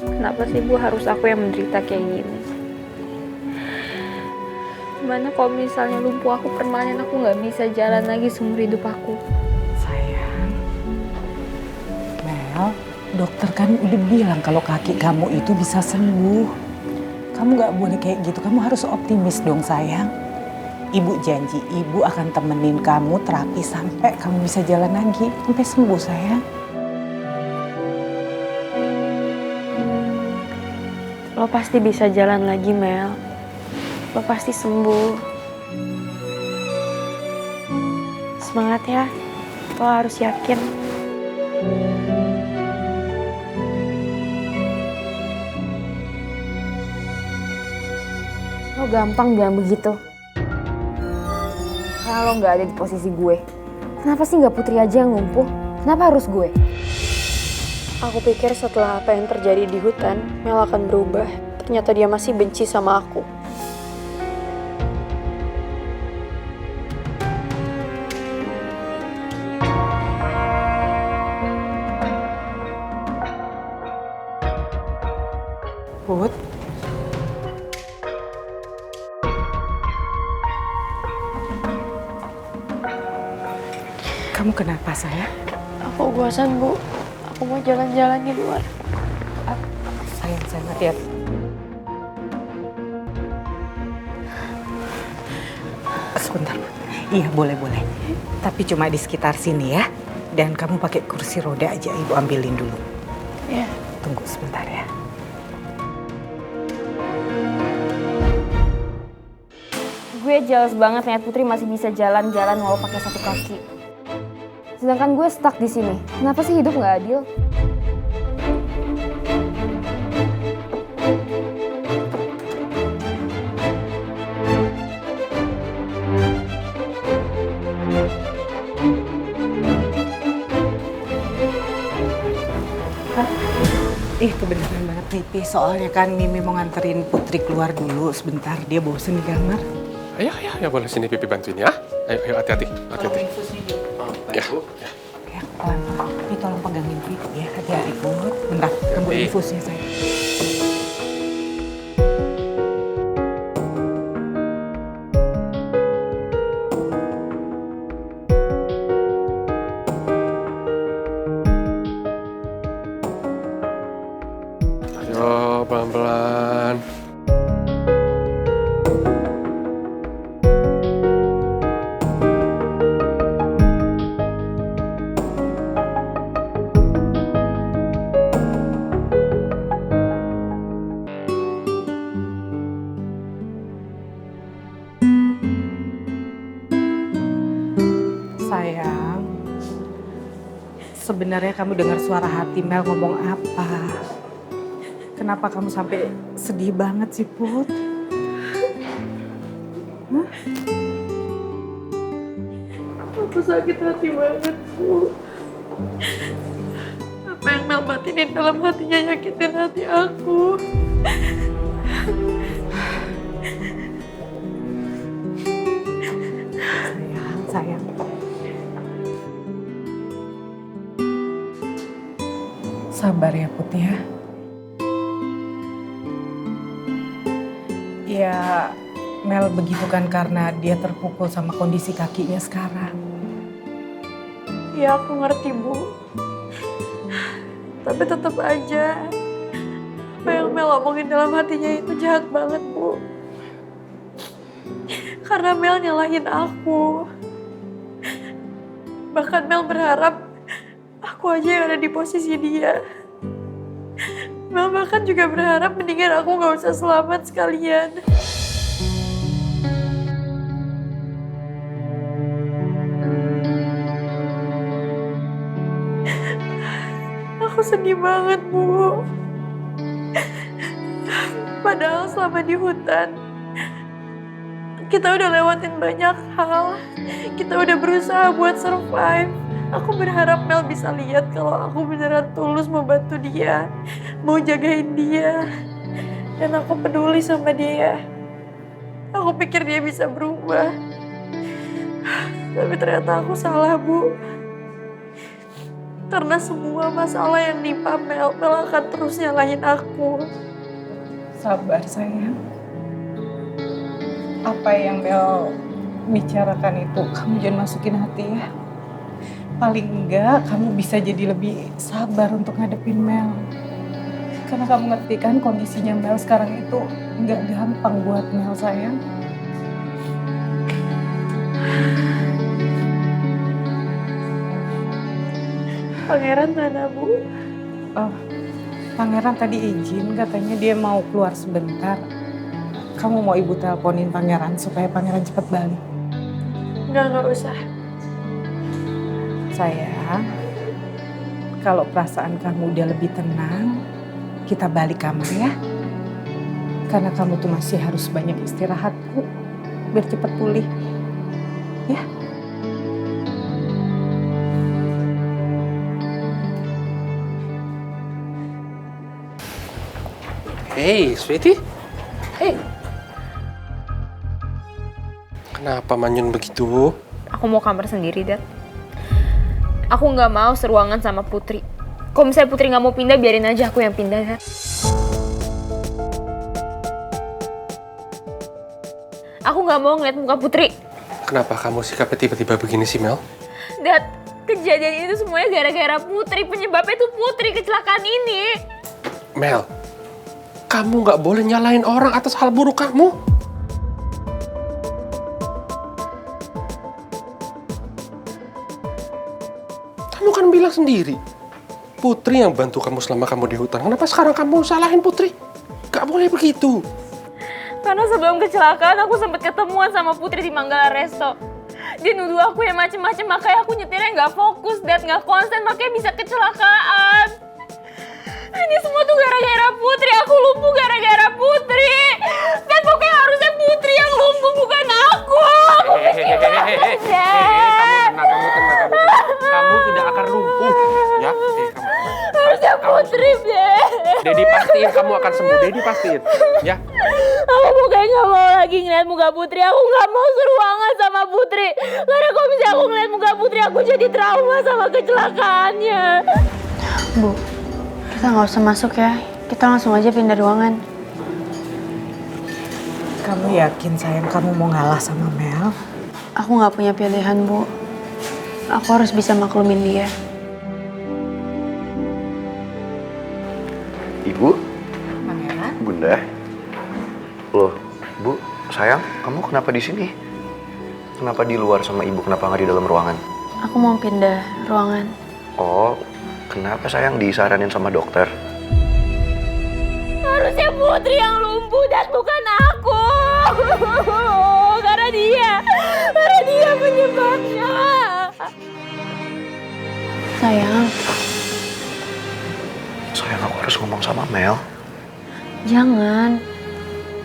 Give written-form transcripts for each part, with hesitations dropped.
Kenapa sih Bu harus aku yang menderita kayak gini? Gimana kalau misalnya lumpuh aku permanen, aku nggak bisa jalan lagi seumur hidup aku? Sayang, Mel, dokter kan udah bilang kalau kaki kamu itu bisa sembuh. Kamu nggak boleh kayak gitu, kamu harus optimis dong sayang. Ibu janji, ibu akan temenin kamu terapi sampai kamu bisa jalan lagi, sampai sembuh sayang. Lo pasti bisa jalan lagi, Mel. Lo pasti sembuh. Semangat ya. Lo harus yakin. Lo gampang bilang begitu. Karena lo gak ada di posisi gue. Kenapa sih gak Putri aja yang lumpuh? Kenapa harus gue? Aku pikir setelah apa yang terjadi di hutan, Mel akan berubah. Ternyata dia masih benci sama aku. Put, kamu kenapa sayang? Aku bosan, Bu. Aku mau jalan-jalan di luar. Sayang, hati-hati. Sebentar, Put. Iya, boleh-boleh. Tapi cuma di sekitar sini ya. Dan kamu pakai kursi roda aja, ibu ambilin dulu. Ya. Tunggu sebentar ya. Gue jelas banget lihat Putri masih bisa jalan-jalan walau pakai satu kaki. Sedangkan gue stuck di sini. Kenapa sih hidup nggak adil? Ih, kebenaran banget Pipi. Soalnya kan Mimi mau nganterin Putri keluar dulu sebentar. Dia bosen di kamar. Ayo, boleh sini Pipi bantuin ya. Ayo, hati-hati. Ya. Ya, pelan-pelan. Ini tolong pegangin Pipi ya. Hati-hati, Put. Bentar, tunggu infusnya saya. Ayo, pelan-pelan. Sayang, sebenarnya kamu dengar suara hati Mel ngomong apa? Kenapa kamu sampai sedih banget sih, Put? Aku sakit hati banget, Bu. Apa yang Mel batinin dalam hatinya nyakitin hati aku. Sayang. Sabar ya, Put ya. Ya, Mel begitu kan karena dia terpukul sama kondisi kakinya sekarang. Ya aku ngerti, Bu. Tapi tetap aja apa yang Mel omongin dalam hatinya itu jahat banget, Bu. Karena Mel nyalahin aku. Bahkan Mel berharap aku aja yang ada di posisi dia. Mel bahkan juga berharap mendingan aku gak usah selamat sekalian. Aku sedih banget, Bu. Padahal selama di hutan, kita udah lewatin banyak hal. Kita udah berusaha buat survive. Aku berharap Mel bisa lihat kalau aku beneran tulus membantu dia. Mau jagain dia. Dan aku peduli sama dia. Aku pikir dia bisa berubah. Tapi ternyata aku salah, Bu. Karena semua masalah yang nimpa Mel, Mel akan terus nyalahin aku. Sabar sayang. Apa yang Mel bicarakan itu kamu jangan masukin hati ya. Paling enggak kamu bisa jadi lebih sabar untuk ngadepin Mel. Karena kamu ngerti kan kondisinya Mel sekarang itu nggak gampang buat Mel sayang. Pangeran mana, Bu? Oh, Pangeran tadi izin katanya dia mau keluar sebentar. Kamu mau ibu teleponin Pangeran supaya Pangeran cepat balik? Nggak usah. Sayang, kalau perasaan kamu udah lebih tenang, kita balik kamar ya. Karena kamu tuh masih harus banyak istirahat, Bu, biar cepat pulih. Ya. Hey, sweetie. Hey. Kenapa manyun begitu? Aku mau kamar sendiri, Dad. Aku nggak mau seruangan sama Putri. Kalau misalnya Putri nggak mau pindah, biarin aja aku yang pindah, Dad. Aku nggak mau ngeliat muka Putri. Kenapa kamu sikapnya tiba-tiba begini sih, Mel? Dad, kejadian itu semuanya gara-gara Putri. Penyebabnya itu Putri, kecelakaan ini. Mel, kamu nggak boleh nyalain orang atas hal buruk kamu. Kamu kan bilang sendiri, Putri yang bantu kamu selama kamu di hutan. Kenapa sekarang kamu salahin Putri? Gak boleh begitu. Karena sebelum kecelakaan aku sempat ketemuan sama Putri di Manggala Resto. Dia nuduh aku yang macem-macem, makanya aku nyetirnya nggak fokus, Dad, nggak konsen, makanya bisa kecelakaan. Ini semua tuh gara-gara Putri, aku lumpuh gara-gara Putri. Dan pokoknya harusnya Putri yang lumpuh, bukan aku. Aku kecewa banget, Dad. Kamu tenang. Kamu tidak akan lumpuh, ya? Kamu tenang. Harusnya Putri, Dad. Dedi pastiin kamu akan sembuh, Dedi pastiin, ya? Aku pokoknya nggak mau lagi ngeliat muka Putri. Aku nggak mau seruangan sama Putri. Karena kalau misalnya aku ngeliat muka Putri, aku jadi trauma sama kecelakaannya. Bu, kita nggak usah masuk ya. Kita langsung aja pindah ruangan. Kamu yakin sayang kamu mau ngalah sama Mel? Aku nggak punya pilihan, Bu. Aku harus bisa maklumin dia. Ibu, Pangeran? Bunda. Loh, Bu, sayang, kamu kenapa di sini? Kenapa di luar sama Ibu? Kenapa nggak di dalam ruangan? Aku mau pindah ruangan. Oh, kenapa sayang disaranin sama dokter? Harusnya Putri yang lumpuh dan bukan aku. Karena dia penyebabnya. Sayang, Sayang, aku harus ngomong sama Mel. jangan.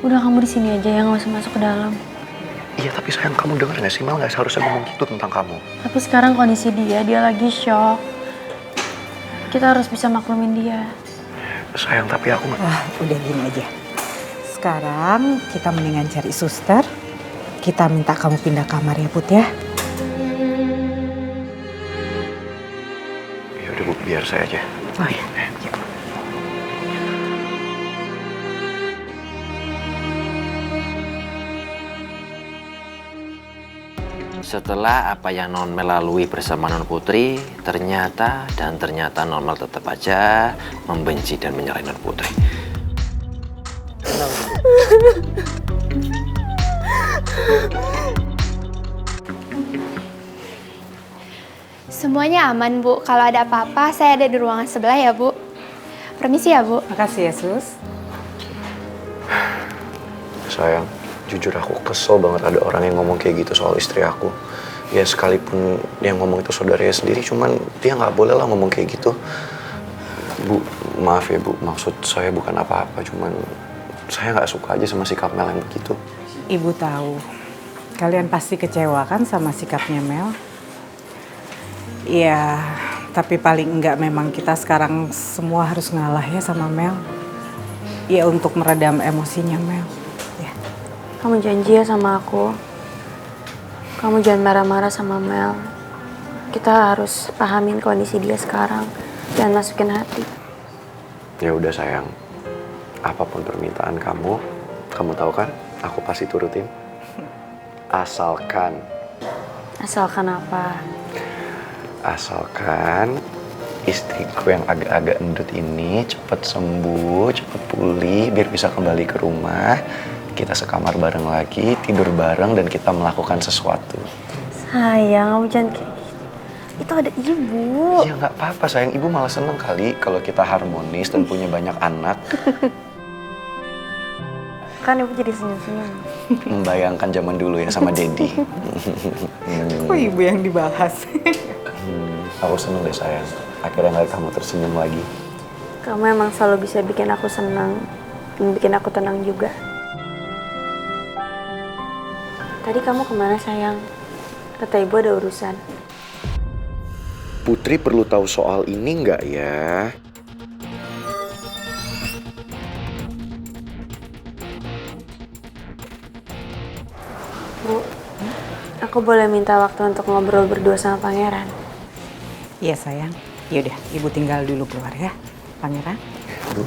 Udah kamu di sini aja ya, nggak usah masuk ke dalam. Iya, tapi sayang, kamu denger nggak sih? Mel nggak seharusnya ngomong gitu tentang kamu. Tapi sekarang kondisi dia lagi shock. Kita harus bisa maklumin dia. Sayang, tapi aku nggak... Wah, udah gini aja. Sekarang kita mendingan cari suster. Kita minta kamu pindah kamar ya, Put ya. Ya udah, Bu, biar saya aja. Oh iya. Setelah apa yang Non Mel lalui bersama Non Putri, ternyata Non Mel tetap aja membenci dan menyalahi Non Putri. Semuanya aman, Bu. Kalau ada apa-apa, saya ada di ruangan sebelah ya, Bu. Permisi ya, Bu. Makasih ya, Sus. Sayang, jujur aku kesel banget ada orang yang ngomong kayak gitu soal istri aku. Ya sekalipun dia ngomong itu saudaranya sendiri, cuman dia nggak boleh lah ngomong kayak gitu. Bu, maaf ya Bu, maksud saya bukan apa-apa, cuman saya nggak suka aja sama sikap Mel yang begitu. Ibu tahu, kalian pasti kecewa kan sama sikapnya Mel? Iya, tapi paling enggak memang kita sekarang semua harus ngalah ya sama Mel. Ya untuk meredam emosinya Mel. Ya. Kamu janji ya sama aku. Kamu jangan marah-marah sama Mel. Kita harus pahamin kondisi dia sekarang. Jangan masukin hati. Ya udah sayang, apapun permintaan kamu tahu kan, aku pasti turutin. Asalkan apa? Asalkan istriku yang agak-agak endut ini cepet sembuh, cepet pulih, biar bisa kembali ke rumah. Kita sekamar bareng lagi, tidur bareng, dan kita melakukan sesuatu. Sayang, kamu jangan kayak gitu. Itu ada ibu. Ya nggak apa-apa sayang, ibu malah seneng kali kalau kita harmonis dan punya banyak anak. Kan ibu jadi senyum-senyum. Membayangkan zaman dulu ya sama Dedi. Kok ibu yang dibahas? Aku seneng deh sayang, akhirnya ngeliat kamu tersenyum lagi. Kamu emang selalu bisa bikin aku senang dan bikin aku tenang juga. Tadi kamu kemana sayang? Kata ibu ada urusan. Putri perlu tahu soal ini nggak ya? Bu, aku boleh minta waktu untuk ngobrol berdua sama pangeran? Iya sayang. Yaudah, ibu tinggal dulu keluar ya, Pangeran. Bu,